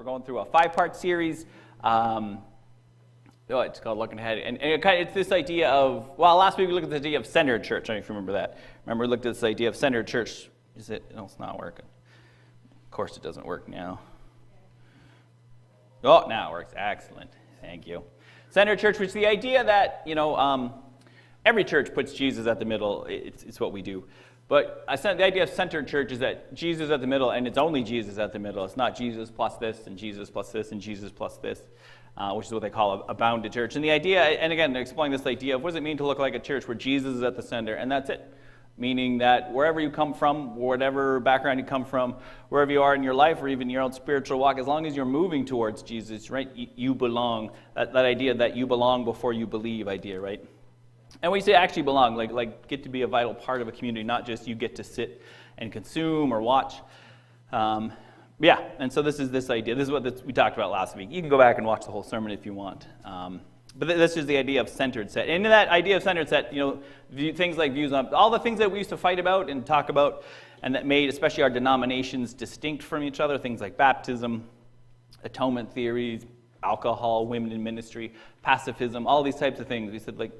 We're going through a 5-part series. It's called Looking Ahead. And it's this idea of, well, last week we looked at the idea of centered church. I don't know if you remember that. Remember we looked at this idea of centered church. Is it? No, it's not working. Of course it doesn't work now. Oh, now it works. Excellent. Thank you. Centered church, which is the idea that, every church puts Jesus at the middle. It's what we do. But the idea of centered church is that Jesus is at the middle, and it's only Jesus at the middle. It's not Jesus plus this, and Jesus plus this, and Jesus plus this, which is what they call a bounded church. And the idea, and again, they're exploring this idea of what does it mean to look like a church where Jesus is at the center, and that's it. Meaning that wherever you come from, whatever background you come from, wherever you are in your life or even your own spiritual walk, as long as you're moving towards Jesus, right, you belong. That idea that you belong before you believe idea, right? And when you say actually belong, like get to be a vital part of a community, not just you get to sit and consume or watch. And so this is this idea. This is what we talked about last week. You can go back and watch the whole sermon if you want. But this is the idea of centered set. And in that idea of centered set, things like views on all the things that we used to fight about and talk about, and that made especially our denominations distinct from each other, things like baptism, atonement theories, alcohol, women in ministry, pacifism, all these types of things. We said,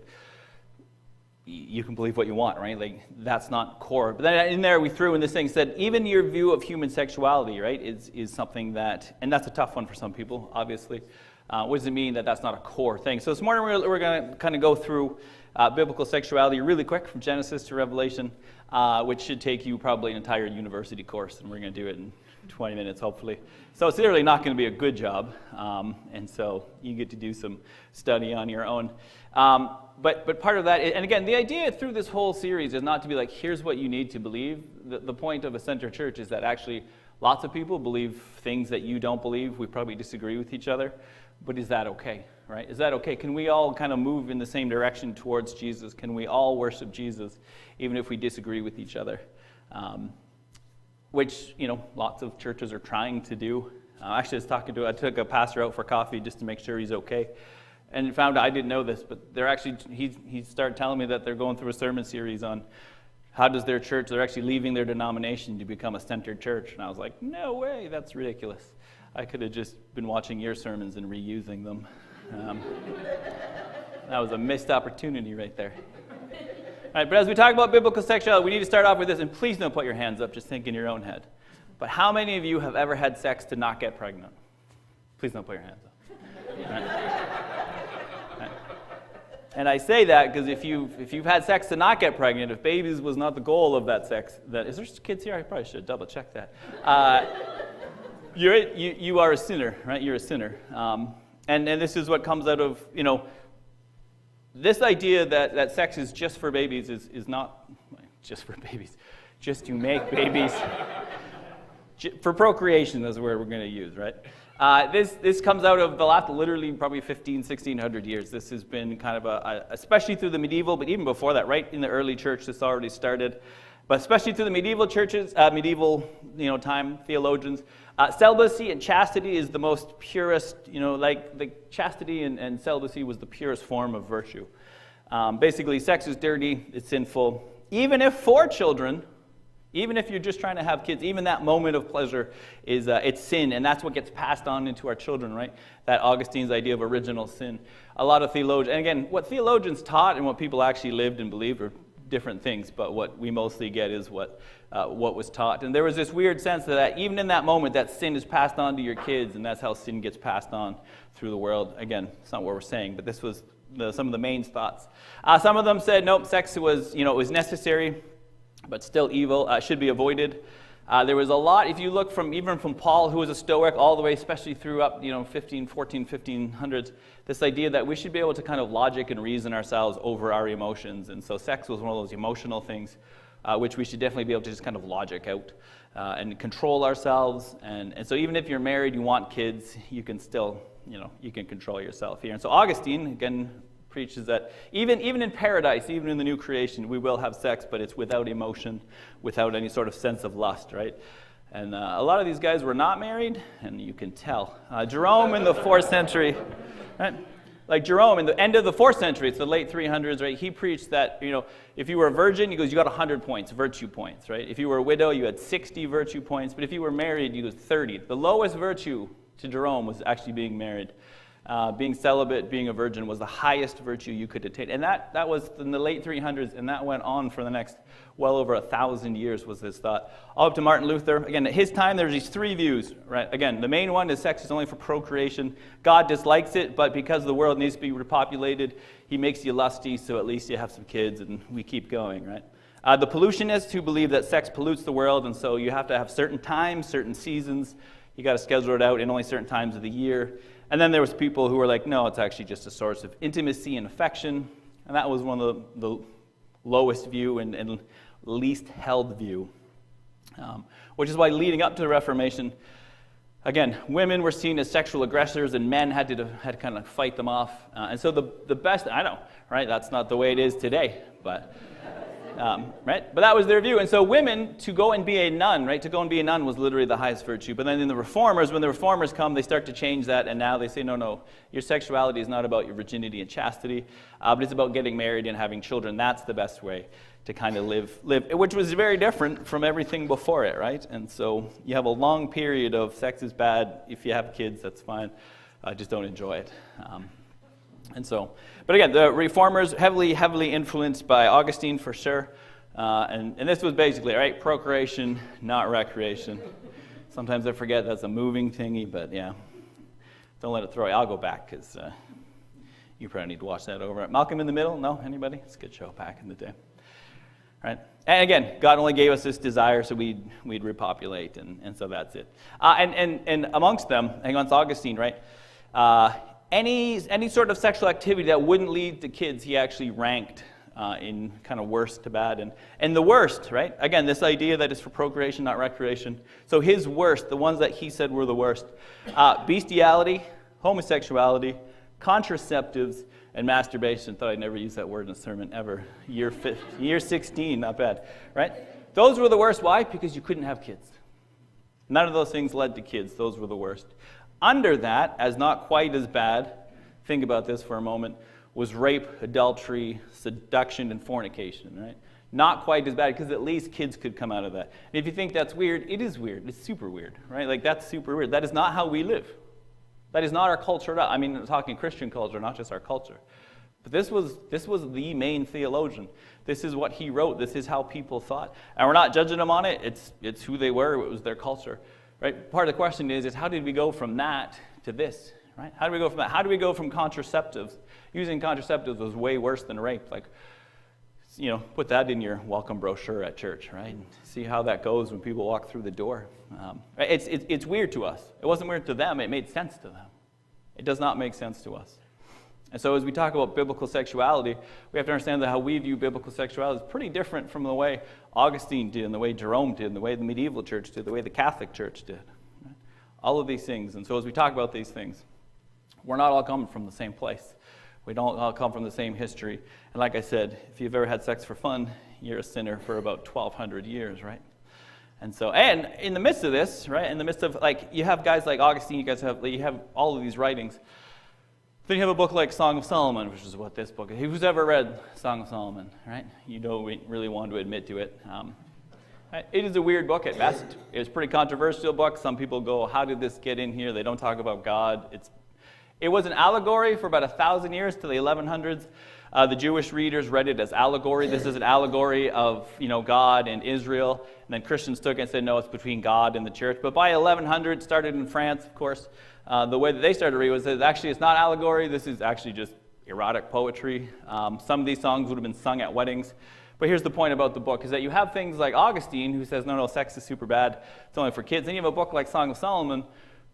you can believe what you want, right? That's not core. But then in there we threw in this thing, said even your view of human sexuality, right, is something that, and that's a tough one for some people, obviously. What does it mean that that's not a core thing? So this morning we're going to kind of go through biblical sexuality really quick from Genesis to Revelation, which should take you probably an entire university course, and we're going to do it in 20 minutes, hopefully. So it's literally not going to be a good job, and so you get to do some study on your own. But part of that, and again, the idea through this whole series is not to be like, here's what you need to believe. The point of a center church is that actually lots of people believe things that you don't believe. We probably disagree with each other. But is that okay, right? Is that okay? Can we all kind of move in the same direction towards Jesus? Can we all worship Jesus, even if we disagree with each other? Which, lots of churches are trying to do. Actually, I took a pastor out for coffee just to make sure he's okay. And found out, I didn't know this, but he started telling me that they're going through a sermon series on how does their church, they're actually leaving their denomination to become a centered church. And I was like, no way, that's ridiculous. I could have just been watching your sermons and reusing them. That was a missed opportunity right there. All right, but as we talk about biblical sexuality, we need to start off with this, and please don't put your hands up, just think in your own head. But how many of you have ever had sex to not get pregnant? Please don't put your hands up. All right. All right. And I say that because if you've had sex to not get pregnant, if babies was not the goal of that sex, is there kids here? I probably should double check that. You are a sinner, right? You're a sinner. And this is what comes out of, this idea that sex is just for babies is not just for babies, just to make babies. For procreation is where we're going to use, right? This comes out of the last literally probably 1600 years. This has been kind of especially through the medieval, but even before that, right in the early church, this already started. But especially through the medieval churches, time theologians, celibacy and chastity is the most purest, the chastity and celibacy was the purest form of virtue. Basically, sex is dirty, it's sinful. Even if for children, even if you're just trying to have kids, even that moment of pleasure is it's sin, and that's what gets passed on into our children, right? That Augustine's idea of original sin. A lot of theologians, and again, what theologians taught and what people actually lived and believed are different things, but what we mostly get is what was taught. And there was this weird sense that even in that moment, that sin is passed on to your kids, and that's how sin gets passed on through the world. Again, it's not what we're saying, but this was some of the main thoughts. Some of them said, nope, sex was, it was necessary, but still evil, should be avoided. There was a lot, if you look even from Paul, who was a Stoic, all the way, especially through up, 1500s, this idea that we should be able to kind of logic and reason ourselves over our emotions. And so sex was one of those emotional things, which we should definitely be able to just kind of logic out and control ourselves. And so even if you're married, you want kids, you can still, you can control yourself here. And so Augustine, again, preaches that even in paradise, even in the new creation, we will have sex, but it's without emotion, without any sort of sense of lust, right? And a lot of these guys were not married, and you can tell. Jerome in the 4th century, right? Like Jerome in the end of the 4th century, it's the late 300s, right? He preached that, if you were a virgin, he goes, you got 100 points, virtue points, right? If you were a widow, you had 60 virtue points, but if you were married, you got 30. The lowest virtue to Jerome was actually being married. Being celibate, being a virgin was the highest virtue you could attain. And that was in the late 300s, and that went on for the next well over 1,000 years was this thought. All up to Martin Luther. Again, at his time, there's these three views, right? Again, the main one is sex is only for procreation. God dislikes it, but because the world needs to be repopulated, he makes you lusty, so at least you have some kids, and we keep going, right? The pollutionists who believe that sex pollutes the world, and so you have to have certain times, certain seasons. You got to schedule it out in only certain times of the year. And then there was people who were like, no, it's actually just a source of intimacy and affection. And that was one of the lowest view and least held view. Which is why leading up to the Reformation, again, women were seen as sexual aggressors and men had to kind of fight them off. And so the best, I know, right? That's not the way it is today, but... right? But that was their view. And so women, to go and be a nun, right? To go and be a nun was literally the highest virtue. But then in the Reformers, when the Reformers come, they start to change that. And now they say, no, your sexuality is not about your virginity and chastity, but it's about getting married and having children. That's the best way to kind of live, which was very different from everything before it, right? And so you have a long period of sex is bad. If you have kids, that's fine. Just don't enjoy it. But again, the Reformers heavily influenced by Augustine for sure, and this was basically, right, procreation, not recreation. Sometimes I forget that's a moving thingy, but yeah, don't let it throw you. I'll go back because you probably need to watch that over. Malcolm in the Middle? No? Anybody? It's a good show back in the day. Right? And again, God only gave us this desire so we'd repopulate, and so that's it. And amongst them, hang on, it's Augustine, right? Any sort of sexual activity that wouldn't lead to kids, he actually ranked in kind of worst to bad. And the worst, right? Again, this idea that it's for procreation, not recreation. So his worst, the ones that he said were the worst, bestiality, homosexuality, contraceptives, and masturbation. Thought I'd never use that word in a sermon ever. Year 16, not bad, right? Those were the worst. Why? Because you couldn't have kids. None of those things led to kids. Those were the worst. Under that, as not quite as bad, think about this for a moment, was rape, adultery, seduction, and fornication, right? Not quite as bad, because at least kids could come out of that. And if you think that's weird, it is weird. It's super weird, right? Like, that's super weird. That is not how we live. That is not our culture at all. I mean, I'm talking Christian culture, not just our culture. But this was the main theologian. This is what he wrote. This is how people thought. And we're not judging them on it. It's who they were. It was their culture. Right? Part of the question is how did we go from that to this? Right? How do we go from that? How do we go from contraceptives? Using contraceptives was way worse than rape. Like, put that in your welcome brochure at church, right? See how that goes when people walk through the door. It's weird to us. It wasn't weird to them. It made sense to them. It does not make sense to us. And so as we talk about biblical sexuality, we have to understand that how we view biblical sexuality is pretty different from the way Augustine did, and the way Jerome did, and the way the medieval church did, the way the Catholic Church did. Right? All of these things. And so as we talk about these things, we're not all coming from the same place. We don't all come from the same history. And like I said, if you've ever had sex for fun, you're a sinner for about 1,200 years, right? And so, and in the midst of this, right, in the midst of, like, you have guys like Augustine, you have all of these writings. Then you have a book like Song of Solomon, which is what this book is. Who's ever read Song of Solomon, right? You don't really want to admit to it. It is a weird book at best. It's a pretty controversial book. Some people go, how did this get in here? They don't talk about God. It was an allegory for about 1,000 years to the 1100s. The Jewish readers read it as allegory. This is an allegory of God and Israel. And then Christians took it and said, no, it's between God and the church. But by 1100, started in France, of course, the way that they started to read was that actually it's not allegory. This is actually just erotic poetry. Some of these songs would have been sung at weddings. But here's the point about the book, is that you have things like Augustine, who says, no, sex is super bad. It's only for kids. Then you have a book like Song of Solomon,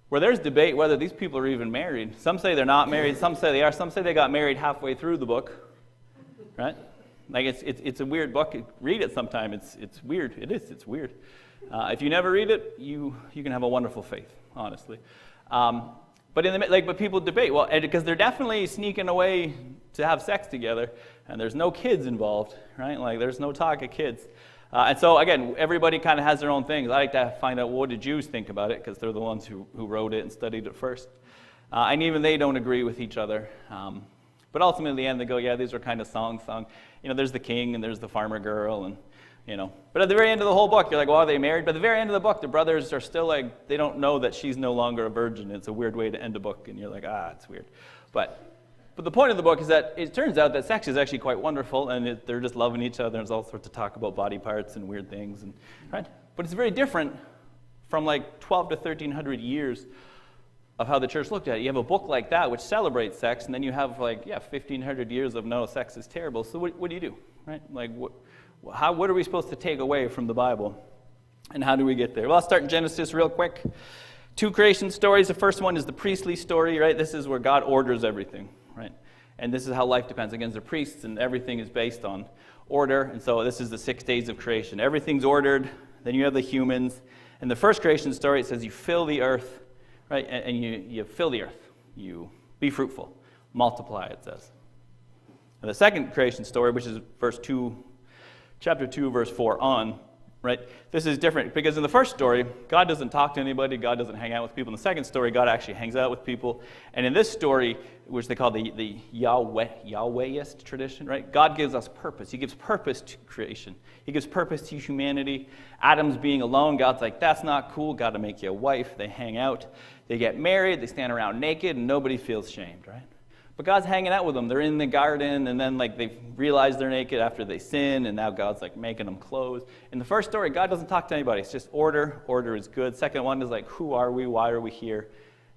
where there's debate whether these people are even married. Some say they're not married. Some say they are. Some say they got married halfway through the book. Right? Like, it's a weird book. Read it sometime. It's weird. It is. It's weird. If you never read it, you can have a wonderful faith, honestly. But people debate, well, because they're definitely sneaking away to have sex together, and there's no kids involved, right? Like, there's no talk of kids. And so, again, everybody kind of has their own things. I like to find out what the Jews think about it, because they're the ones who wrote it and studied it first. And even they don't agree with each other. But ultimately, in the end, they go, yeah, these are kind of songs sung. There's the king, and there's the farmer girl, and But at the very end of the whole book, you're like, well, are they married? But at the very end of the book, the brothers are still like, they don't know that she's no longer a virgin. It's a weird way to end a book, and you're like, it's weird. But the point of the book is that it turns out that sex is actually quite wonderful, and they're just loving each other, and there's all sorts of talk about body parts and weird things, right? But it's very different from like 12 to 1,300 years of how the church looked at it. You have a book like that which celebrates sex, and then you have 1,500 years of no, sex is terrible. So what do you do, right? Like what are we supposed to take away from the Bible, and how do we get there? Well, I'll start in Genesis real quick. 2 creation stories. The first one is the priestly story, right? This is where God orders everything, right? And this is how life depends. Again, the priests, and everything is based on order. And so this is the 6 days of creation. Everything's ordered. Then you have the humans. In the first creation story, it says you fill the earth, right? And you fill the earth. You be fruitful. Multiply, it says. And the second creation story, which is chapter 2, verse 4 on, right? This is different because in the first story, God doesn't talk to anybody. God doesn't hang out with people. In the second story, God actually hangs out with people. And in this story, which they call the Yahwehist tradition, right? God gives us purpose. He gives purpose to creation. He gives purpose to humanity. Adam's being alone. God's like, that's not cool. Got to make you a wife. They hang out. They get married. They stand around naked, and nobody feels shamed, right? But God's hanging out with them. They're in the garden, and then they realize they're naked after they sin, and now God's making them clothes. In the first story, God doesn't talk to anybody. It's just order. Order is good. Second one is who are we? Why are we here?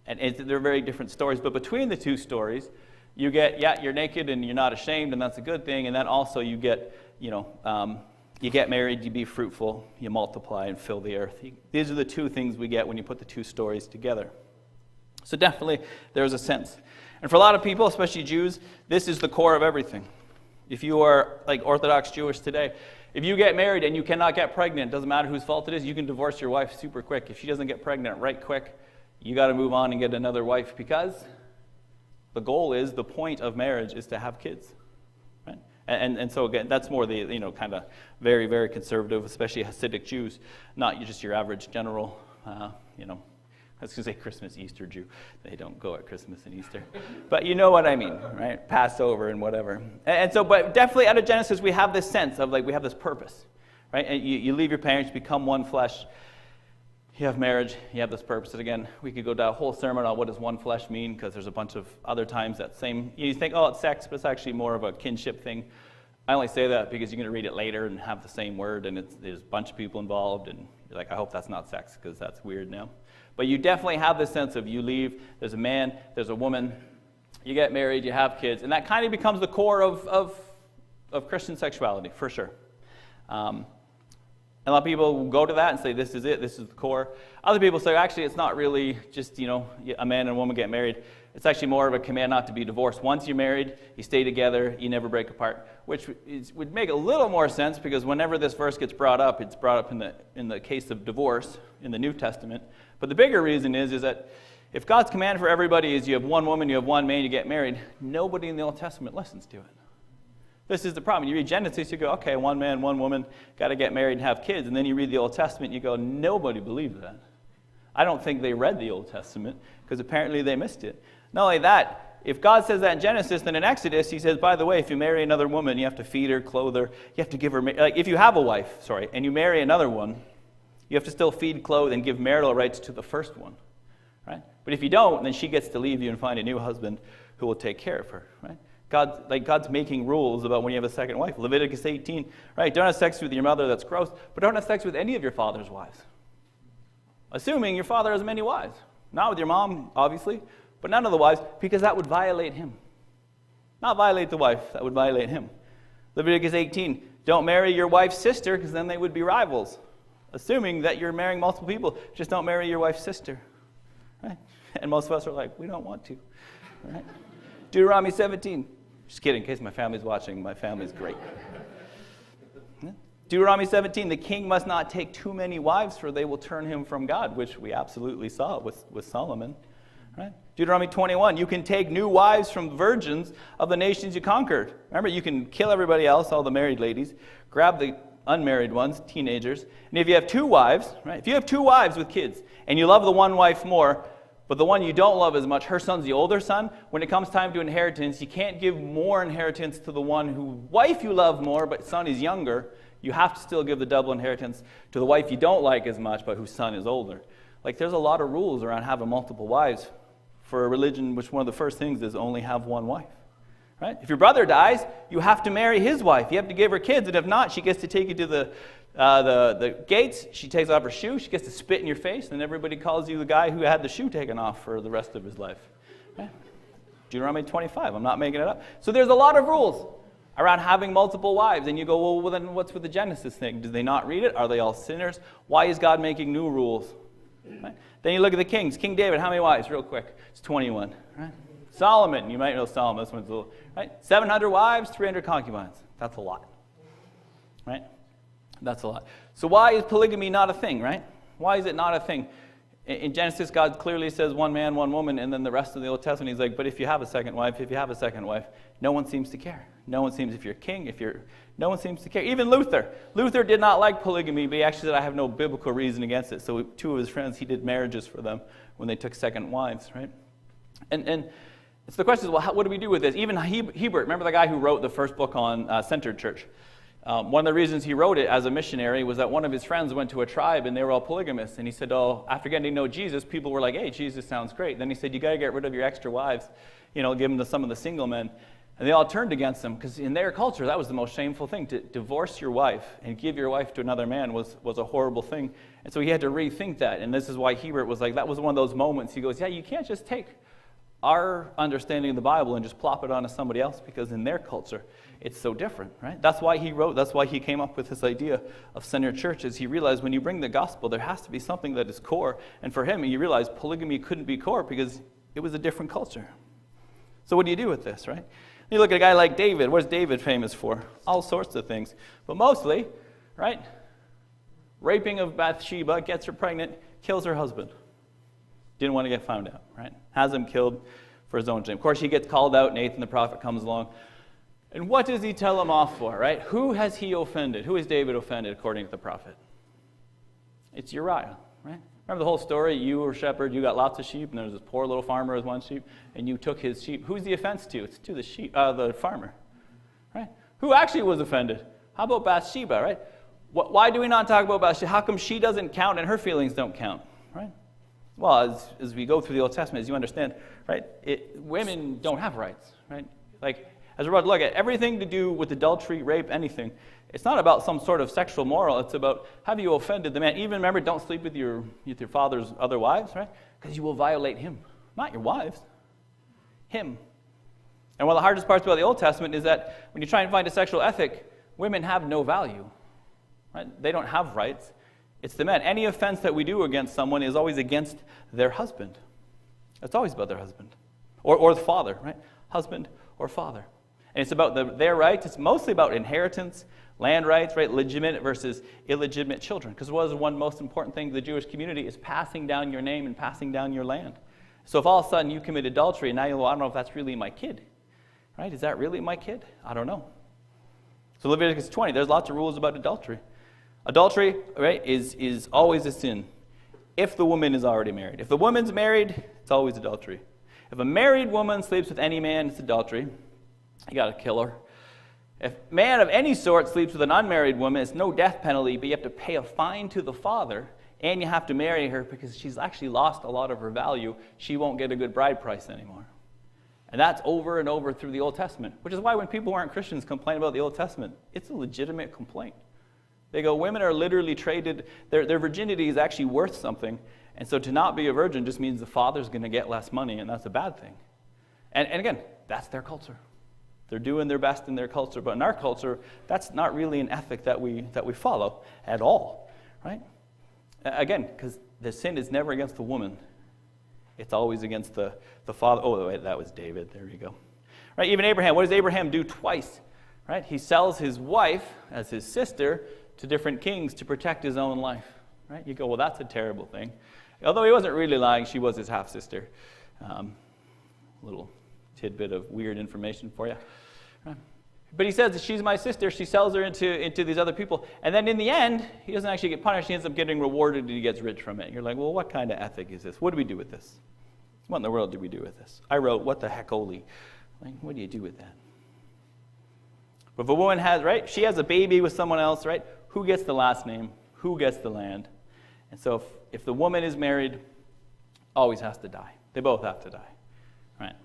And they're very different stories. But between the two stories, you get, you're naked and you're not ashamed, and that's a good thing. And then also you get, you get married, you be fruitful, you multiply and fill the earth. These are the two things we get when you put the two stories together. So definitely there's a sense. And for a lot of people, especially Jews, this is the core of everything. If you are Orthodox Jewish today, if you get married and you cannot get pregnant, doesn't matter whose fault it is, you can divorce your wife super quick. If she doesn't get pregnant right quick, you got to move on and get another wife, because the goal is, the point of marriage is to have kids. Right? And so again, that's more the, kind of very, very conservative, especially Hasidic Jews, not just your average general, I was going to say Christmas, Easter Jew. They don't go at Christmas and Easter. But you know what I mean, right? Passover and whatever. And so, but definitely out of Genesis, we have this sense of we have this purpose, right? And you leave your parents, become one flesh. You have marriage, you have this purpose. And again, we could go down a whole sermon on what does one flesh mean, because there's a bunch of other times that same, you think, it's sex, but it's actually more of a kinship thing. I only say that because you're going to read it later and have the same word, and there's a bunch of people involved, and you're like, I hope that's not sex, because that's weird now. But you definitely have this sense of you leave, there's a man, there's a woman, you get married, you have kids, and that kind of becomes the core of Christian sexuality, for sure. And a lot of people go to that and say, this is it, this is the core. Other people say, actually, it's not really just, a man and a woman get married. It's actually more of a command not to be divorced. Once you're married, you stay together, you never break apart, which would make a little more sense, because whenever this verse gets brought up, it's brought up in the case of divorce in the New Testament. But the bigger reason is that if God's command for everybody is you have one woman, you have one man, you get married, nobody in the Old Testament listens to it. This is the problem. You read Genesis, you go, okay, one man, one woman, got to get married and have kids. And then you read the Old Testament, you go, nobody believes that. I don't think they read the Old Testament, because apparently they missed it. Not only that, if God says that in Genesis, then in Exodus, he says, by the way, if you marry another woman, you have to feed her, clothe her, you have to give her, if you have a wife, and you marry another one, you have to still feed, clothe, and give marital rights to the first one, right? But if you don't, then she gets to leave you and find a new husband who will take care of her, right? God's making rules about when you have a second wife. Leviticus 18, right? Don't have sex with your mother, that's gross, but don't have sex with any of your father's wives. Assuming your father has many wives. Not with your mom, obviously, but none of the wives, because that would violate him. Not violate the wife, that would violate him. Leviticus 18, don't marry your wife's sister, because then they would be rivals. Assuming that you're marrying multiple people, just don't marry your wife's sister. Right? And most of us are like, we don't want to. Right? Deuteronomy 17. Just kidding, in case my family's watching. My family's great. Deuteronomy 17, the king must not take too many wives, for they will turn him from God, which we absolutely saw with Solomon. Right? Deuteronomy 21, you can take new wives from virgins of the nations you conquered. Remember, you can kill everybody else, all the married ladies, grab the unmarried ones, teenagers, and if you have two wives, right? If you have two wives with kids, and you love the one wife more, but the one you don't love as much, her son's the older son. When it comes time to inheritance, you can't give more inheritance to the one whose wife you love more, but son is younger. You have to still give the double inheritance to the wife you don't like as much, but whose son is older. Like, there's a lot of rules around having multiple wives for a religion which one of the first things is only have one wife. Right? If your brother dies, you have to marry his wife. You have to give her kids, and if not, she gets to take you to the gates. She takes off her shoe. She gets to spit in your face, and everybody calls you the guy who had the shoe taken off for the rest of his life. Right? Deuteronomy 25. I'm not making it up. So there's a lot of rules around having multiple wives, and you go, well, then what's with the Genesis thing? Did they not read it? Are they all sinners? Why is God making new rules? Right? Then you look at the kings. King David, how many wives? Real quick. It's 21. Right? Solomon, you might know Solomon. This one's a little, right? 700 wives, 300 concubines. That's a lot. Right? That's a lot. So why is polygamy not a thing, right? Why is it not a thing? In Genesis, God clearly says one man, one woman, and then the rest of the Old Testament, he's like, but if you have a second wife, no one seems to care. No one seems, if you're king, no one seems to care. Even Luther. Luther did not like polygamy, but he actually said, I have no biblical reason against it. So two of his friends, he did marriages for them when they took second wives, right? And so the question is, well, what do we do with this? Even Hebert, remember the guy who wrote the first book on centered church? One of the reasons he wrote it as a missionary was that one of his friends went to a tribe and they were all polygamists. And he said, after getting to know Jesus, people were like, hey, Jesus sounds great. Then he said, you got to get rid of your extra wives, give them to some of the single men. And they all turned against him because in their culture, that was the most shameful thing. To divorce your wife and give your wife to another man was a horrible thing. And so he had to rethink that. And this is why Hebert was like, that was one of those moments. He goes, yeah, you can't just take our understanding of the Bible and just plop it onto somebody else because in their culture, it's so different, right? That's why he came up with this idea of centered churches. He realized when you bring the gospel, there has to be something that is core. And for him, he realized polygamy couldn't be core because it was a different culture. So what do you do with this, right? You look at a guy like David. What is David famous for? All sorts of things. But mostly, right? Raping of Bathsheba, gets her pregnant, kills her husband. Didn't want to get found out, right? Has him killed for his own shame. Of course, he gets called out. Nathan the prophet comes along. And what does he tell him off for, right? Who has he offended? Who has David offended according to the prophet? It's Uriah, right? Remember the whole story? You were a shepherd, you got lots of sheep, and there's this poor little farmer with one sheep, and you took his sheep. Who's the offense to? It's to the farmer, right? Who actually was offended? How about Bathsheba, right? Why do we not talk about Bathsheba? How come she doesn't count and her feelings don't count, right? Well, as we go through the Old Testament, as you understand, right, women don't have rights, right? Like, as we're about to look at everything to do with adultery, rape, anything, it's not about some sort of sexual moral. It's about, have you offended the man? Even remember, don't sleep with your father's other wives, right? Because you will violate him, not your wives, him. And one of the hardest parts about the Old Testament is that when you try and find a sexual ethic, women have no value, right? They don't have rights. It's the men. Any offense that we do against someone is always against their husband. It's always about their husband. Or the father, right? Husband or father. And it's about their rights. It's mostly about inheritance, land rights, right? Legitimate versus illegitimate children. Because what is one most important thing to the Jewish community is passing down your name and passing down your land. So if all of a sudden you commit adultery, and now I don't know if that's really my kid, right? Is that really my kid? I don't know. So Leviticus 20, there's lots of rules about adultery. Adultery, right, is always a sin if the woman is already married. If the woman's married, it's always adultery. If a married woman sleeps with any man, it's adultery. You got to kill her. If a man of any sort sleeps with an unmarried woman, it's no death penalty, but you have to pay a fine to the father, and you have to marry her because she's actually lost a lot of her value. She won't get a good bride price anymore. And that's over and over through the Old Testament, which is why when people who aren't Christians complain about the Old Testament, it's a legitimate complaint. They go, women are literally traded, their virginity is actually worth something, and so to not be a virgin just means the father's going to get less money, and that's a bad thing. And again, that's their culture. They're doing their best in their culture, but in our culture, that's not really an ethic that we follow at all, right? Again, because the sin is never against the woman. It's always against the father. Oh, wait, that was David. There you go. Right? Even Abraham. What does Abraham do twice? Right? He sells his wife as his sister to different kings to protect his own life. Right? You go, well, that's a terrible thing. Although he wasn't really lying, she was his half-sister. Little tidbit of weird information for you. Right? But he says, she's my sister. She sells her into these other people. And then in the end, he doesn't actually get punished. He ends up getting rewarded and he gets rich from it. You're like, well, what kind of ethic is this? What do we do with this? What in the world do we do with this? I wrote, what the heck, holy? Like, what do you do with that? But if a woman has, right, she has a baby with someone else, right, who gets the last name? Who gets the land? And so if the woman is married, always has to die. They both have to die, right?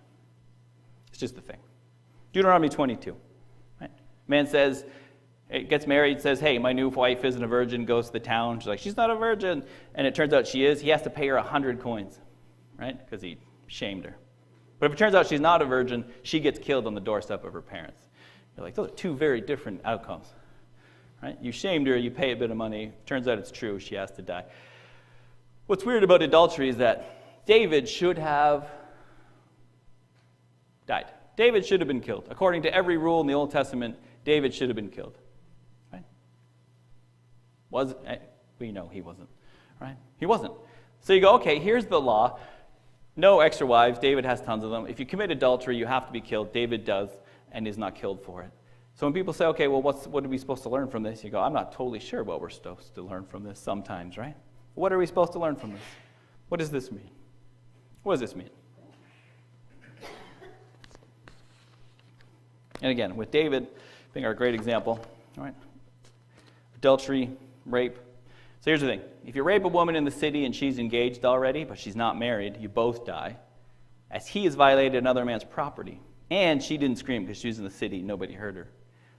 It's just the thing. Deuteronomy 22, right? Man says, gets married, says, hey, my new wife isn't a virgin, goes to the town. She's like, she's not a virgin. And it turns out she is. He has to pay her 100 coins, right? Because he shamed her. But if it turns out she's not a virgin, she gets killed on the doorstep of her parents. You're like, those are two very different outcomes, right? You shamed her, you pay a bit of money. Turns out it's true, she has to die. What's weird about adultery is that David should have died. David should have been killed. According to every rule in the Old Testament, David should have been killed. Right? We know he wasn't. Right? He wasn't. So you go, okay, here's the law. No extra wives. David has tons of them. If you commit adultery, you have to be killed. David does, and is not killed for it. So when people say, okay, well, what are we supposed to learn from this? You go, I'm not totally sure what we're supposed to learn from this sometimes, right? What are we supposed to learn from this? What does this mean? What does this mean? And again, with David being our great example, all right? Adultery, rape. So here's the thing. If you rape a woman in the city and she's engaged already, but she's not married, you both die, as he has violated another man's property. And she didn't scream because she was in the city, nobody heard her.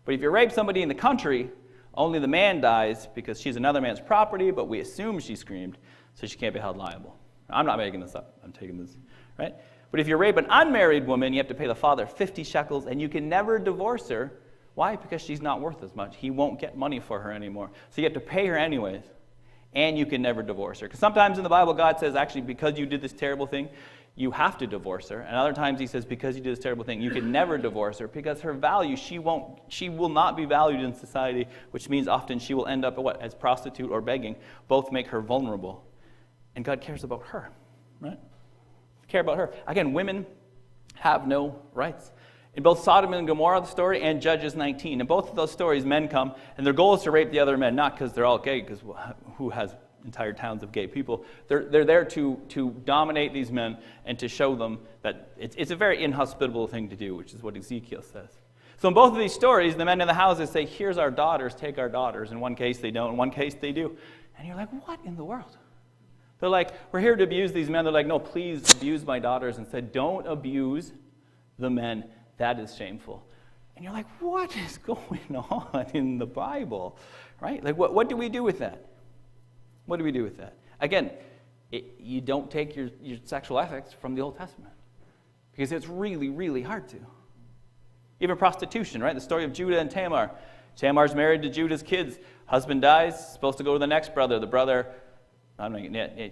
But if you rape somebody in the country, only the man dies because she's another man's property, but we assume she screamed, so she can't be held liable. I'm not making this up. I'm taking this, right? But if you rape an unmarried woman, you have to pay the father 50 shekels, and you can never divorce her. Why? Because she's not worth as much. He won't get money for her anymore. So you have to pay her anyways, and you can never divorce her. Because sometimes in the Bible, God says, actually, because you did this terrible thing, you have to divorce her. And other times he says, because you did this terrible thing, you can never divorce her, because her value, she will not be valued in society, which means often she will end up as prostitute or begging. Both make her vulnerable. And God cares about her, right? Care about her. Again, women have no rights. In both Sodom and Gomorrah, the story, and Judges 19, in both of those stories, men come, and their goal is to rape the other men, not because they're all gay, because who has entire towns of gay people? They're there to dominate these men and to show them that it's a very inhospitable thing to do, which is what Ezekiel says. So in both of these stories, the men in the houses say, here's our daughters, take our daughters. In one case, they don't. In one case, they do. And you're like, what in the world? They're like, we're here to abuse these men. They're like, no, please abuse my daughters. And said, don't abuse the men. That is shameful. And you're like, what is going on in the Bible? Right? Like, what do we do with that? What do we do with that? Again, you don't take your sexual ethics from the Old Testament, because it's really, really hard to. Even prostitution, right? The story of Judah and Tamar. Tamar's married to Judah's kids. Husband dies, supposed to go to the next brother. The brother,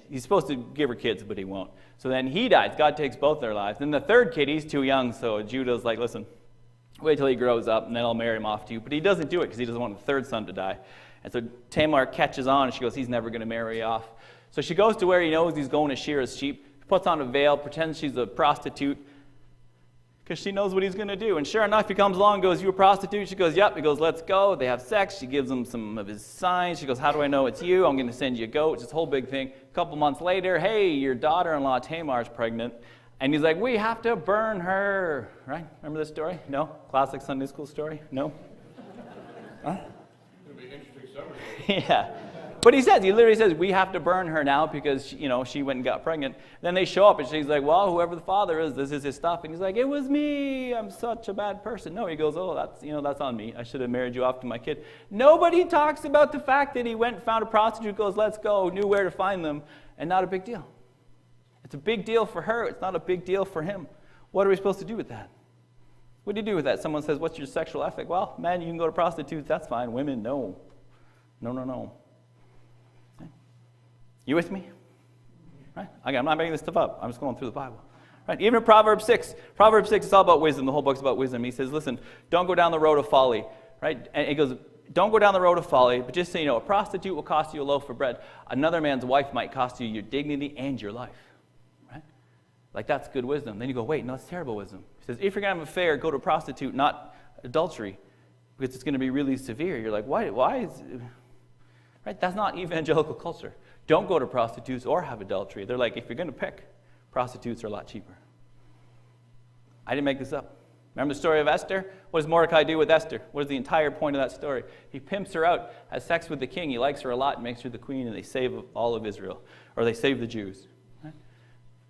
he's supposed to give her kids, but he won't. So then he dies. God takes both their lives. Then the third kid, he's too young, so Judah's like, listen, wait till he grows up, and then I'll marry him off to you. But he doesn't do it because he doesn't want the third son to die. And so Tamar catches on, and she goes, he's never going to marry off. So she goes to where he knows he's going to shear his sheep, puts on a veil, pretends she's a prostitute, because she knows what he's going to do. And sure enough, he comes along and goes, you a prostitute? She goes, yep. He goes, let's go. They have sex. She gives him some of his signs. She goes, how do I know it's you? I'm going to send you a goat. It's this whole big thing. A couple months later, hey, your daughter-in-law Tamar's pregnant. And he's like, we have to burn her. Right? Remember this story? No? Classic Sunday school story? No? Huh? It'll be an interesting summer. Yeah. But he literally says, we have to burn her now because, she went and got pregnant. Then they show up and she's like, well, whoever the father is, this is his stuff. And he's like, it was me. I'm such a bad person. No, he goes, oh, that's on me. I should have married you off to my kid. Nobody talks about the fact that he went and found a prostitute, goes, let's go, knew where to find them, and not a big deal. It's a big deal for her. It's not a big deal for him. What are we supposed to do with that? What do you do with that? Someone says, what's your sexual ethic? Well, man, you can go to prostitutes. That's fine. Women, no. No. You with me? Right? Again, I'm not making this stuff up. I'm just going through the Bible. Right? Even in Proverbs 6. Proverbs 6 is all about wisdom. The whole book's about wisdom. He says, listen, don't go down the road of folly. Right? And he goes, don't go down the road of folly, but just so you know, a prostitute will cost you a loaf of bread. Another man's wife might cost you your dignity and your life. Right? Like, that's good wisdom. Then you go, wait, no, that's terrible wisdom. He says, if you're going to have an affair, go to a prostitute, not adultery, because it's going to be really severe. You're like, why is it? Right? That's not evangelical culture. Don't go to prostitutes or have adultery. They're like, if you're going to pick, Prostitutes are a lot cheaper. I didn't make this up. Remember the story of Esther? What does Mordecai do with Esther? What is the entire point of that story? He pimps her out, has sex with the king. He likes her a lot and makes her the queen, and they save all of Israel. Or they save the Jews. Right?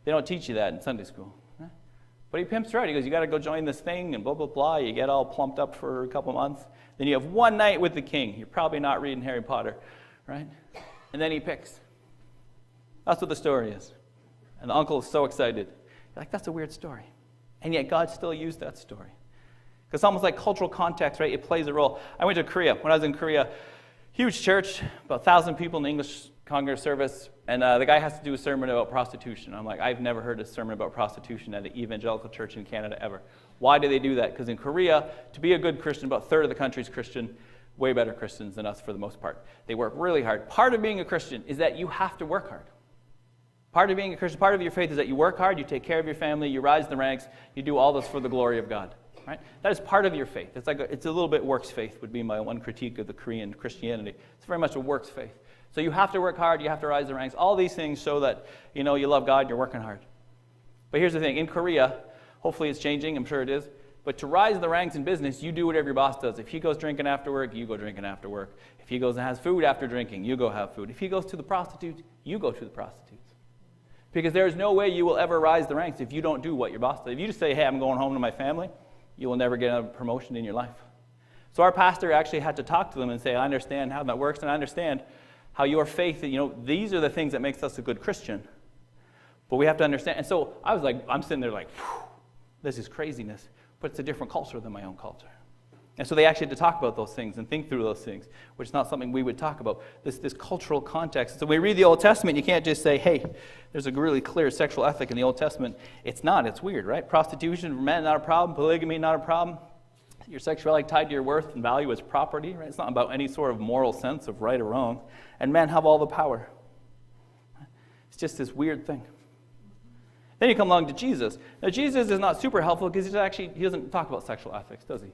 They don't teach you that in Sunday school. Right? But he pimps her out. He goes, you got to go join this thing and blah, blah, blah. You get all plumped up for a couple months. Then you have one night with the king. You're probably not reading Harry Potter. Right? And then he picks. That's what the story is. And the uncle is so excited. You're like, that's a weird story. And yet God still used that story. Because it's almost like cultural context, right? It plays a role. I went to Korea. When I was in Korea, huge church, about 1,000 people in the English Congress service, and the guy has to do a sermon about prostitution. I'm like, I've never heard a sermon about prostitution at an evangelical church in Canada ever. Why do they do that? Because in Korea, to be a good Christian, about a third of the country's Christian, way better Christians than us for the most part. They work really hard. Part of being a Christian is that you have to work hard. Part of being a Christian, part of your faith is that you work hard, you take care of your family, you rise the ranks, you do all this for the glory of God. Right? That is part of your faith. It's a little bit works faith would be my one critique of the Korean Christianity. It's very much a works faith. So you have to work hard, you have to rise the ranks. All these things show that you love God, you're working hard. But here's the thing, in Korea, hopefully it's changing, I'm sure it is, but to rise the ranks in business, you do whatever your boss does. If he goes drinking after work, you go drinking after work. If he goes and has food after drinking, you go have food. If he goes to the prostitutes, you go to the prostitutes. Because there is no way you will ever rise the ranks if you don't do what your boss does. If you just say, hey, I'm going home to my family, you will never get a promotion in your life. So our pastor actually had to talk to them and say, I understand how that works, and I understand how your faith, these are the things that makes us a good Christian. But we have to understand. And so I was like, I'm sitting there like, this is craziness. But it's a different culture than my own culture. And so they actually had to talk about those things and think through those things, which is not something we would talk about, this cultural context. So when we read the Old Testament, you can't just say, hey, there's a really clear sexual ethic in the Old Testament. It's not. It's weird, right? Prostitution for men, not a problem. Polygamy, not a problem. Your sexuality tied to your worth and value as property, right? It's not about any sort of moral sense of right or wrong. And men have all the power. It's just this weird thing. Then you come along to Jesus. Now, Jesus is not super helpful because he doesn't talk about sexual ethics, does he?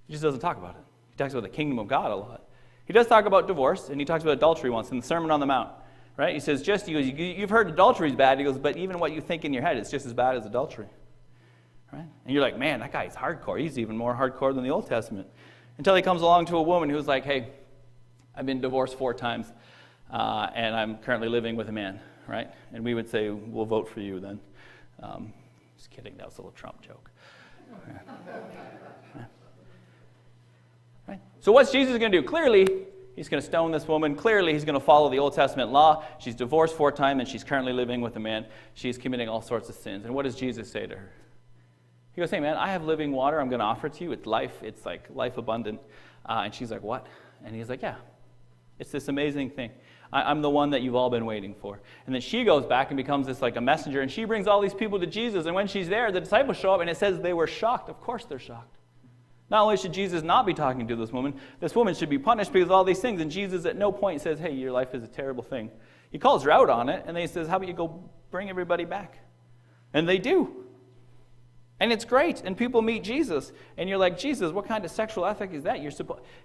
He just doesn't talk about it. He talks about the kingdom of God a lot. He does talk about divorce, and he talks about adultery once in the Sermon on the Mount. Right? He says, you've heard adultery is bad. He goes, but even what you think in your head, it's just as bad as adultery. Right? And you're like, man, that guy's hardcore. He's even more hardcore than the Old Testament. Until he comes along to a woman who's like, hey, I've been divorced 4 times, and I'm currently living with a man. Right? And we would say, we'll vote for you then. Just kidding. That was a little Trump joke. Right? So what's Jesus going to do? Clearly, he's going to stone this woman. Clearly, he's going to follow the Old Testament law. She's divorced 4 times, and she's currently living with a man. She's committing all sorts of sins. And what does Jesus say to her? He goes, hey, man, I have living water I'm going to offer to you. It's life. It's like life abundant. And she's like, what? And he's like, yeah. It's this amazing thing. I'm the one that you've all been waiting for. And then she goes back and becomes this like a messenger, and she brings all these people to Jesus. And when she's there, the disciples show up, and it says they were shocked. Of course they're shocked. Not only should Jesus not be talking to this woman should be punished because of all these things. And Jesus at no point says, hey, your life is a terrible thing. He calls her out on it, and then he says, how about you go bring everybody back? And they do. And it's great. And people meet Jesus. And you're like, Jesus, what kind of sexual ethic is that?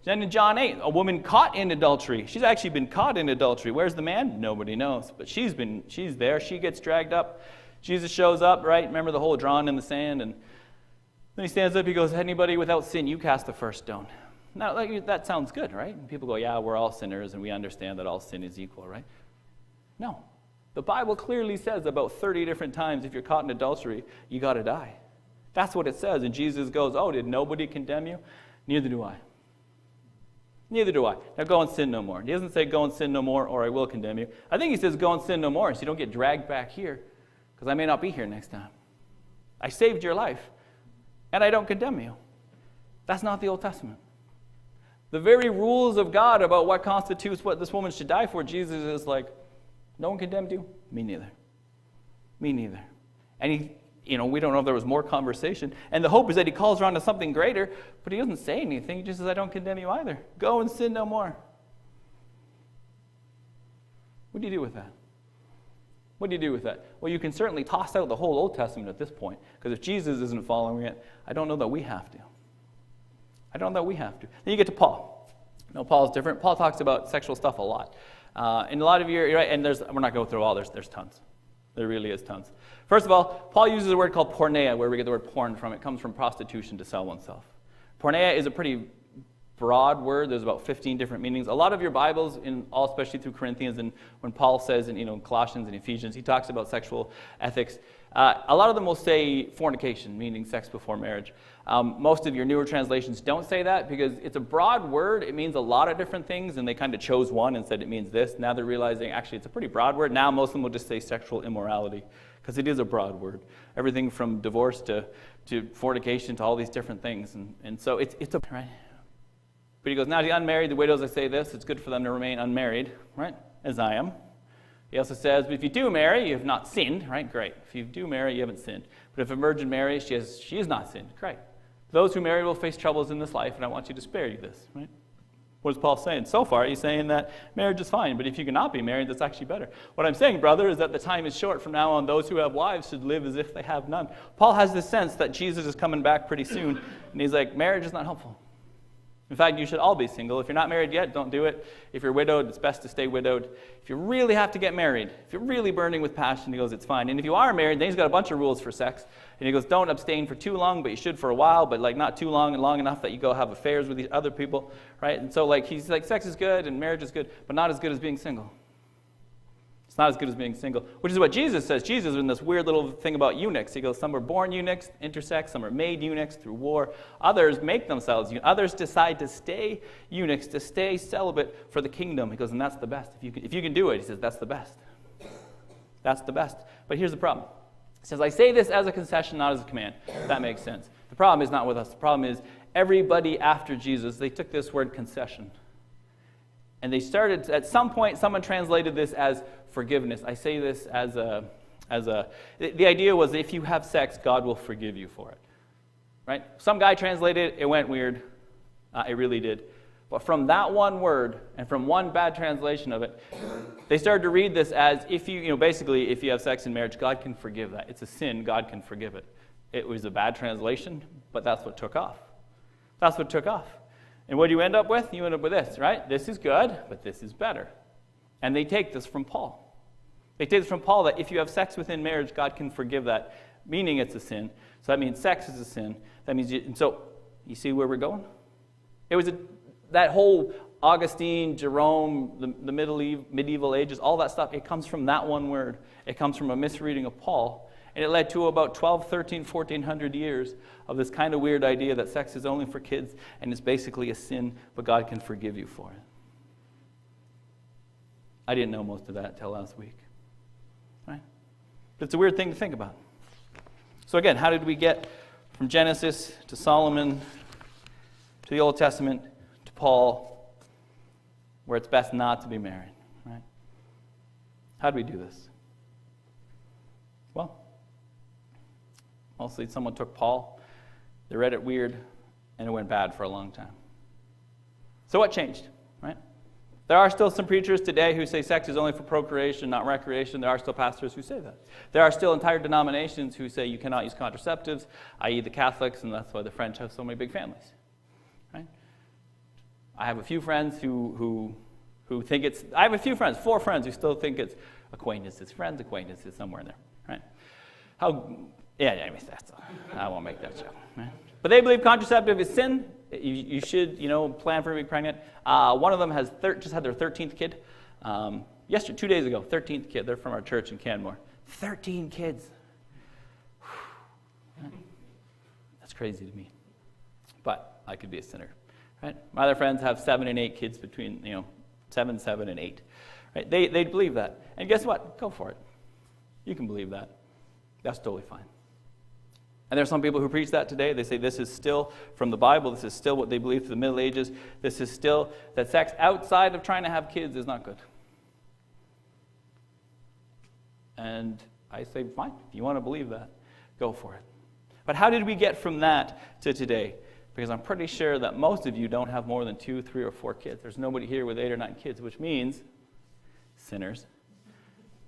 Then in John 8, a woman caught in adultery. She's actually been caught in adultery. Where's the man? Nobody knows. But she's there. She gets dragged up. Jesus shows up, right? Remember the whole drawn in the sand? And then he stands up, he goes, anybody without sin, you cast the first stone. Now, that sounds good, right? And people go, yeah, we're all sinners, and we understand that all sin is equal, right? No. The Bible clearly says about 30 different times, if you're caught in adultery, you got to die. That's what it says. And Jesus goes, oh, did nobody condemn you? Neither do I. Neither do I. Now go and sin no more. He doesn't say go and sin no more or I will condemn you. I think he says go and sin no more so you don't get dragged back here because I may not be here next time. I saved your life and I don't condemn you. That's not the Old Testament. The very rules of God about what constitutes what this woman should die for, Jesus is like, no one condemned you? Me neither. Me neither. And we don't know if there was more conversation. And the hope is that he calls her on to something greater, but he doesn't say anything. He just says, I don't condemn you either. Go and sin no more. What do you do with that? What do you do with that? Well, you can certainly toss out the whole Old Testament at this point, because if Jesus isn't following it, I don't know that we have to. I don't know that we have to. Then you get to Paul. Paul's different. Paul talks about sexual stuff a lot. And a lot of you, right, and we're not going through all, there's tons. There really is tons. First of all, Paul uses a word called porneia, where we get the word porn from. It comes from prostitution, to sell oneself. Porneia is a pretty broad word. There's about 15 different meanings. A lot of your Bibles, especially through Corinthians, and when Paul says in Colossians and Ephesians, he talks about sexual ethics. A lot of them will say fornication, meaning sex before marriage. Most of your newer translations don't say that because it's a broad word. It means a lot of different things, and they kind of chose one and said it means this. Now they're realizing, actually, it's a pretty broad word. Now most of them will just say sexual immorality because it is a broad word. Everything from divorce to fornication to all these different things. And so it's a... Right? But he goes, now the unmarried, the widows, I say this, it's good for them to remain unmarried, right, as I am. He also says, but if you do marry, you have not sinned, right, great. If you do marry, you haven't sinned. But if a virgin marries, she has not sinned, great. Those who marry will face troubles in this life, and I want you to spare you this, right? What is Paul saying? So far, he's saying that marriage is fine, but if you cannot be married, that's actually better. What I'm saying, brother, is that the time is short. From now on, those who have wives should live as if they have none. Paul has this sense that Jesus is coming back pretty soon, and he's like, marriage is not helpful. In fact, you should all be single. If you're not married yet, don't do it. If you're widowed, it's best to stay widowed. If you really have to get married, if you're really burning with passion, he goes, it's fine. And if you are married, then he's got a bunch of rules for sex. And he goes, don't abstain for too long, but you should for a while, but like not too long and long enough that you go have affairs with these other people, right? And so he's like, sex is good and marriage is good, but not as good as being single. It's not as good as being single, which is what Jesus says. Jesus is in this weird little thing about eunuchs. He goes, some are born eunuchs, intersex, some are made eunuchs through war. Others make themselves eunuchs. Others decide to stay eunuchs, to stay celibate for the kingdom. He goes, and that's the best. If you can do it, he says, that's the best. That's the best. But here's the problem. He says, I say this as a concession, not as a command. That makes sense. The problem is not with us. The problem is everybody after Jesus, they took this word concession. And they started, at some point, someone translated this as forgiveness. I say this the idea was if you have sex, God will forgive you for it. Right? Some guy translated it went weird. It really did. But from that one word, and from one bad translation of it, they started to read this as basically, if you have sex in marriage, God can forgive that. It's a sin, God can forgive it. It was a bad translation, but that's what took off. That's what took off. And what do you end up with? You end up with this, right? This is good, but this is better. And they take this from Paul. They take this from Paul that if you have sex within marriage, God can forgive that, meaning it's a sin. So that means sex is a sin. That means and so you see where we're going? It was that whole Augustine, Jerome, the medieval ages, all that stuff, it comes from that one word. It comes from a misreading of Paul. And it led to about 12, 13, 1400 years of this kind of weird idea that sex is only for kids and it's basically a sin, but God can forgive you for it. I didn't know most of that until last week. Right? But it's a weird thing to think about. So again, how did we get from Genesis to Solomon to the Old Testament to Paul, where it's best not to be married? Right? How do we do this? Well, mostly someone took Paul, they read it weird, and it went bad for a long time. So what changed, right? There are still some preachers today who say sex is only for procreation, not recreation. There are still pastors who say that. There are still entire denominations who say you cannot use contraceptives, i.e. the Catholics, and that's why the French have so many big families, right? I have a few friends who think it's, I have a few friends, 4 friends who still think it's acquaintances, somewhere in there, right? Anyways, I won't make that joke. Right? But they believe contraceptive is sin. You should, plan for being pregnant. One of them has just had their 13th kid. 2 days ago, 13th kid. They're from our church in Canmore. 13 kids. That's crazy to me. But I could be a sinner. Right? My other friends have 7 and 8 kids between, 7, and 8. Right? They believe that. And guess what? Go for it. You can believe that. That's totally fine. And there are some people who preach that today. They say this is still from the Bible. This is still what they believed through the Middle Ages. This is still that sex outside of trying to have kids is not good. And I say, fine, if you want to believe that, go for it. But how did we get from that to today? Because I'm pretty sure that most of you don't have more than 2, 3, or 4 kids. There's nobody here with 8 or 9 kids, which means, sinners,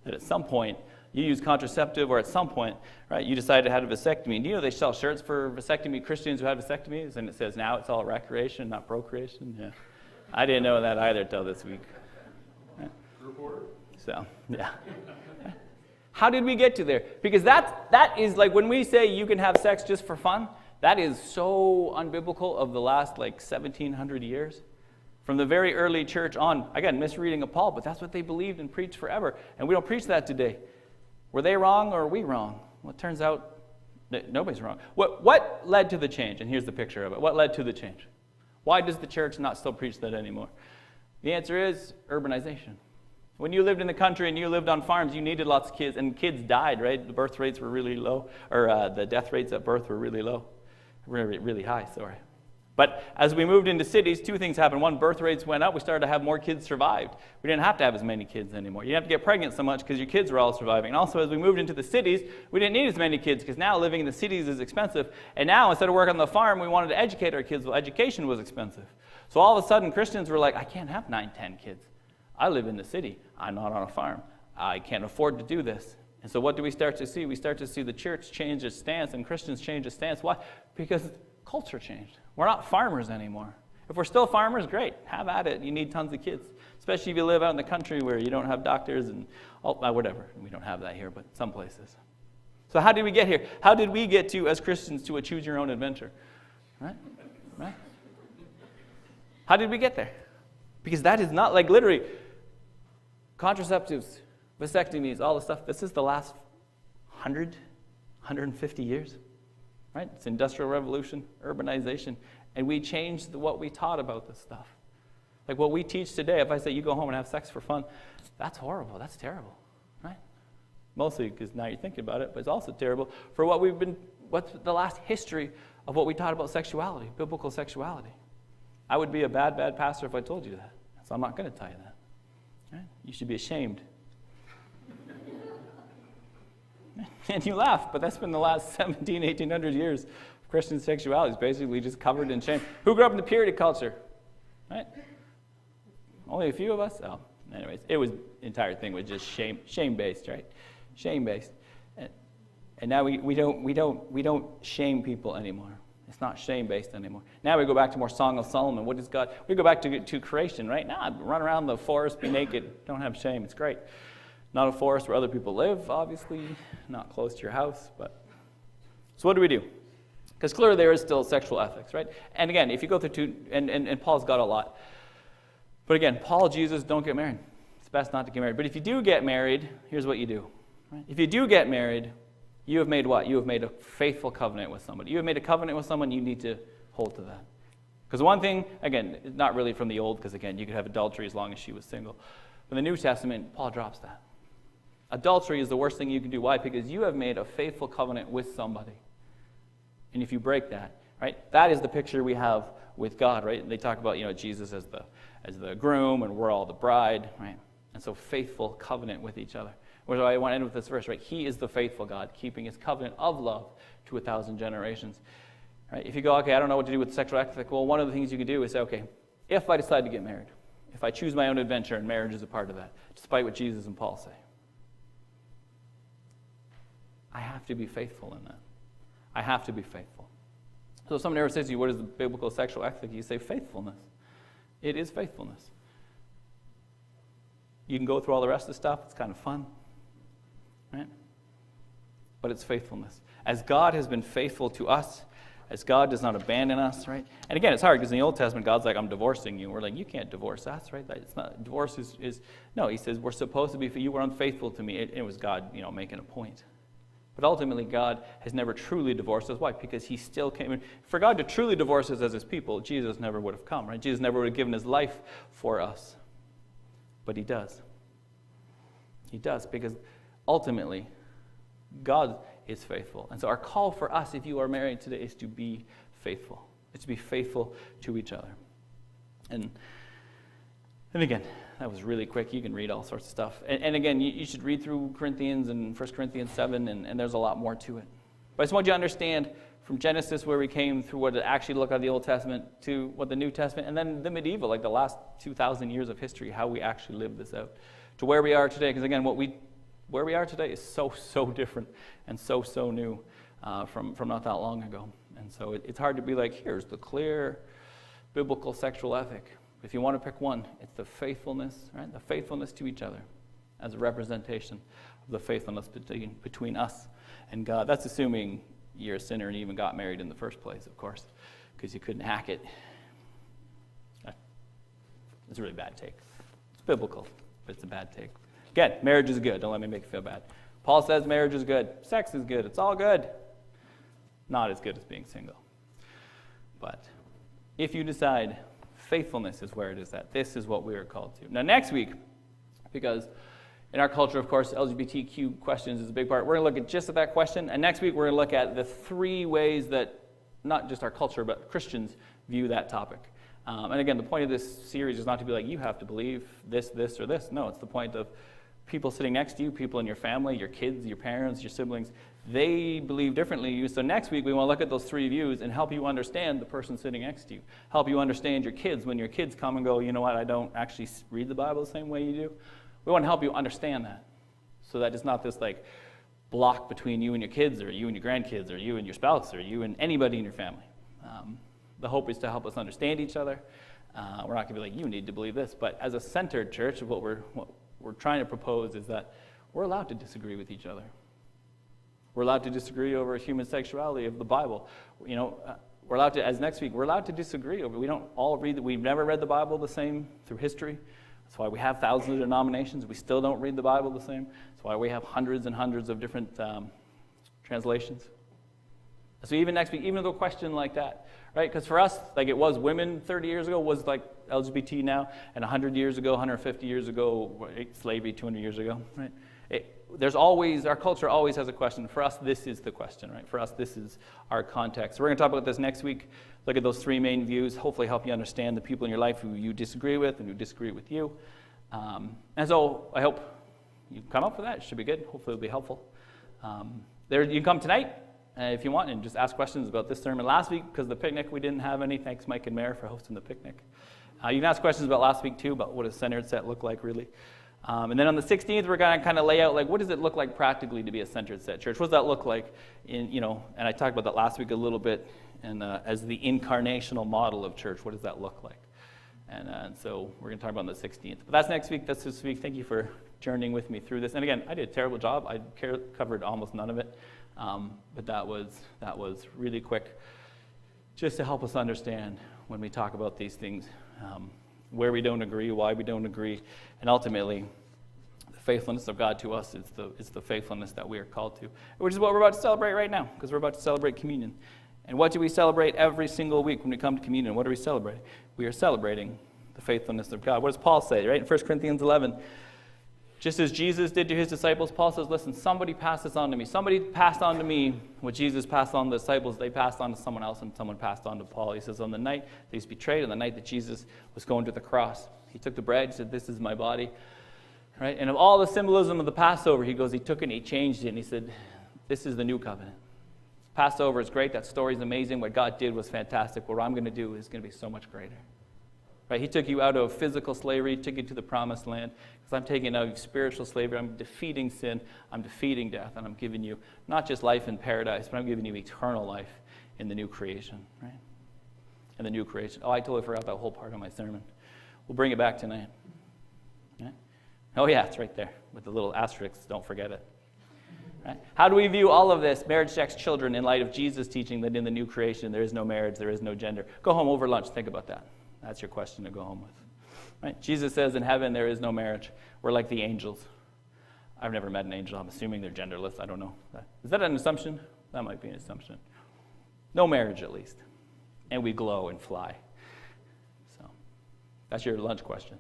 that at some point you use contraceptive, or at some point, right, you decided to have a vasectomy. Do you know they sell shirts for vasectomy, Christians who have vasectomies, and it says now it's all recreation, not procreation? Yeah. I didn't know that either till this week. Right? Reporter? So, yeah. How did we get to there? Because that is like when we say you can have sex just for fun, that is so unbiblical of the last like 1,700 years. From the very early church on, again, misreading of Paul, but that's what they believed and preached forever. And we don't preach that today. Were they wrong or are we wrong? Well, it turns out that nobody's wrong. What led to the change? And here's the picture of it. What led to the change? Why does the church not still preach that anymore? The answer is urbanization. When you lived in the country and you lived on farms, you needed lots of kids, and kids died, right? The birth rates were really low, or the death rates at birth were really low. Really high, sorry. But as we moved into cities, two things happened. One, birth rates went up. We started to have more kids survived. We didn't have to have as many kids anymore. You didn't have to get pregnant so much because your kids were all surviving. And also, as we moved into the cities, we didn't need as many kids because now living in the cities is expensive. And now, instead of working on the farm, we wanted to educate our kids. Well, education was expensive. So all of a sudden, Christians were like, I can't have 9, 10 kids. I live in the city. I'm not on a farm. I can't afford to do this. And so what do we start to see? We start to see the church change its stance and Christians change its stance. Why? Because culture changed. We're not farmers anymore. If we're still farmers, great. Have at it. You need tons of kids, especially if you live out in the country where you don't have doctors and whatever. We don't have that here, but some places. So how did we get here? How did we get to, as Christians, to a choose your own adventure? Right? How did we get there? Because that is not like literally contraceptives, vasectomies, all the stuff. This is the last 100, 150 years. Right? It's industrial revolution, urbanization, and we changed what we taught about this stuff. Like what we teach today, if I say you go home and have sex for fun, that's horrible, that's terrible, right? Mostly because now you're thinking about it, but it's also terrible for what's the last history of what we taught about sexuality, biblical sexuality. I would be a bad pastor if I told you that, so I'm not going to tell you that. Right? You should be ashamed. And you laugh, but that's been the last 1,800 years of Christian sexuality. It's basically just covered in shame. Who grew up in the purity culture? Right? Only a few of us? Oh, anyways, the entire thing was just shame-based, right? Shame-based. And now we don't shame people anymore. It's not shame-based anymore. Now we go back to more Song of Solomon. What is God? We go back to creation, right? Now run around the forest, be naked, don't have shame. It's great. Not a forest where other people live, obviously, not close to your house. But so what do we do? Because clearly there is still sexual ethics, right? And again, if you go through and Paul's got a lot. But again, Paul, Jesus, don't get married. It's best not to get married. But if you do get married, here's what you do. Right? If you do get married, you have made what? You have made a faithful covenant with somebody. You have made a covenant with someone, you need to hold to that. Because one thing, again, not really from the old, because again, you could have adultery as long as she was single. But in the New Testament, Paul drops that. Adultery is the worst thing you can do. Why? Because you have made a faithful covenant with somebody. And if you break that, right, that is the picture we have with God, right? They talk about, Jesus as the groom and we're all the bride, right? And so faithful covenant with each other. Which I want to end with this verse, right? He is the faithful God, keeping his covenant of love to 1,000 generations. Right? If you go, okay, I don't know what to do with sexual ethic, well, one of the things you can do is say, okay, if I decide to get married, if I choose my own adventure and marriage is a part of that, despite what Jesus and Paul say, I have to be faithful in that. I have to be faithful. So if someone ever says to you, what is the biblical sexual ethic? You say faithfulness. It is faithfulness. You can go through all the rest of the stuff. It's kind of fun. Right? But it's faithfulness. As God has been faithful to us, as God does not abandon us, right? And again, it's hard because in the Old Testament, God's like, I'm divorcing you. We're like, you can't divorce us, right? It's not, divorce is no, he says, we're supposed to be, you were unfaithful to me. It was God, making a point. But ultimately, God has never truly divorced us. Why? Because he still came. For God to truly divorce us as his people, Jesus never would have come, right? Jesus never would have given his life for us. But he does. He does, because ultimately, God is faithful. And so our call for us, if you are married today, is to be faithful. It's to be faithful to each other. And again, that was really quick. You can read all sorts of stuff. And again, you should read through Corinthians and 1 Corinthians 7, and there's a lot more to it. But I just want you to understand from Genesis, where we came through what it actually looked like the Old Testament, to what the New Testament, and then the medieval, like the last 2,000 years of history, how we actually live this out, to where we are today. Because again, where we are today is so different and so new from not that long ago. And so it's hard to be like, here's the clear biblical sexual ethic. If you want to pick one, it's the faithfulness, right? The faithfulness to each other. as a representation of the faithfulness between us and God. That's assuming you're a sinner and even got married in the first place, of course, because you couldn't hack it. It's a really bad take. It's biblical, but it's a bad take. Again, marriage is good. Don't let me make you feel bad. Paul says marriage is good. Sex is good. It's all good. Not as good as being single. But if you decide faithfulness is where it is at, this is what we are called to. Now, next week, because in our culture, of course, LGBTQ questions is a big part, we're going to look at just at that question. And next week, we're going to look at the 3 ways that not just our culture, but Christians view that topic. And again, the point of this series is not to be like, you have to believe this, this, or this. No, it's the point of people sitting next to you, people in your family, your kids, your parents, your siblings. They believe differently than you. So next week, we want to look at those 3 views and help you understand the person sitting next to you. Help you understand your kids when your kids come and go, you know what, I don't actually read the Bible the same way you do. We want to help you understand that. So that it's not this like block between you and your kids, or you and your grandkids, or you and your spouse, or you and anybody in your family. The hope is to help us understand each other. We're not going to be like, you need to believe this. But as a centered church, what we're trying to propose is that we're allowed to disagree with each other. We're allowed to disagree over human sexuality of the Bible. You know, we're allowed to, as next week, we're allowed to disagree over. We don't all read. We've never read the Bible the same through history. That's why we have thousands of denominations. We still don't read the Bible the same. That's why we have hundreds and hundreds of different translations. So even next week, even with a question like that, right? Because for us, like it was women 30 years ago was like LGBT now, and 100 years ago, 150 years ago, slavery 200 years ago, right? There's always, our culture always has a question. For us, this is the question, right? For us, this is our context. So we're going to talk about this next week, look at those 3 main views, hopefully help you understand the people in your life who you disagree with and who disagree with you. And so I hope you come up with that. It should be good. Hopefully it'll be helpful. You can come tonight if you want and just ask questions about this sermon. Last week, because of the picnic, we didn't have any. Thanks, Mike and Mary, for hosting the picnic. You can ask questions about last week, too, about what a centered set look like, really. And then on the 16th, we're going to kind of lay out, like, what does it look like practically to be a centered set church? What does that look like in, and I talked about that last week a little bit, and as the incarnational model of church, what does that look like? And so we're going to talk about on the 16th. But that's next week. That's this week. Thank you for journeying with me through this. And again, I did a terrible job. I covered almost none of it. But that was really quick, just to help us understand when we talk about these things, where we don't agree, why we don't agree, and ultimately, the faithfulness of God to us is the faithfulness that we are called to, which is what we're about to celebrate right now, because we're about to celebrate communion. And what do we celebrate every single week when we come to communion? What are we celebrating? We are celebrating the faithfulness of God. What does Paul say, right? In 1 Corinthians 11, just as Jesus did to his disciples, Paul says, listen, somebody passed this on to me. Somebody passed on to me what Jesus passed on to the disciples. They passed on to someone else, and someone passed on to Paul. He says, on the night that he was betrayed, on the night that Jesus was going to the cross, he took the bread, he said, this is my body. Right? And of all the symbolism of the Passover, he took it and he changed it, and he said, this is the new covenant. Passover is great. That story is amazing. What God did was fantastic. What I'm going to do is going to be so much greater. Right? He took you out of physical slavery, took you to the promised land. Because I'm taking you out of spiritual slavery. I'm defeating sin. I'm defeating death. And I'm giving you not just life in paradise, but I'm giving you eternal life in the new creation. Right? In the new creation. Oh, I totally forgot that whole part of my sermon. We'll bring it back tonight. Right? Oh, yeah, it's right there with the little asterisks. Don't forget it. Right? How do we view all of this, marriage, sex, children, in light of Jesus' teaching that in the new creation there is no marriage, there is no gender? Go home over lunch. Think about that. That's your question to go home with. Right? Jesus says in heaven there is no marriage. We're like the angels. I've never met an angel. I'm assuming they're genderless. I don't know. Is that an assumption? That might be an assumption. No marriage, at least. And we glow and fly. So that's your lunch question.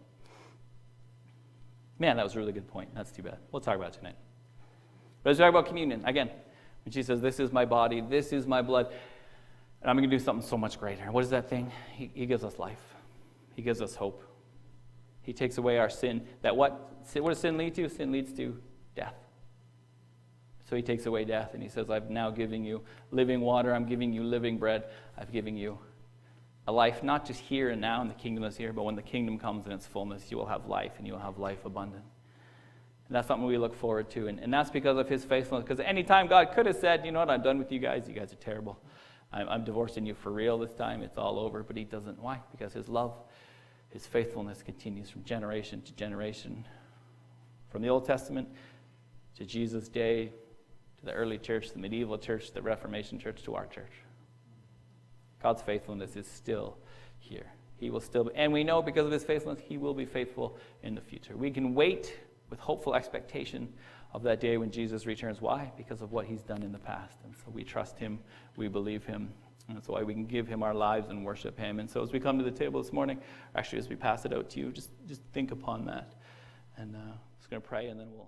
Man, that was a really good point. That's too bad. We'll talk about it tonight. But let's talk about communion. Again, when Jesus says, this is my body, this is my blood, and I'm going to do something so much greater. What is that thing? He gives us life. He gives us hope. He takes away our sin. What does sin lead to? Sin leads to death. So he takes away death, and he says, I've now given you living water. I'm giving you living bread. I've given you a life, not just here and now, and the kingdom is here, but when the kingdom comes in its fullness, you will have life, and you will have life abundant. And that's something we look forward to, and that's because of his faithfulness. Because any time God could have said, you know what, I'm done with you guys. You guys are terrible. I'm divorcing you for real this time. It's all over. But he doesn't. Why? Because his love, his faithfulness continues from generation to generation From the Old Testament to Jesus' day, to the early church, the medieval church, the Reformation church, to our church. God's faithfulness is still here. He will still be, and we know because of his faithfulness, he will be faithful in the future. We can wait with hopeful expectation of that day when Jesus returns. Why? Because of what he's done in the past. And so we trust him, we believe him, and that's why we can give him our lives and worship him. And so as we come to the table this morning, actually as we pass it out to you, just think upon that. And I'm just going to pray, and then we'll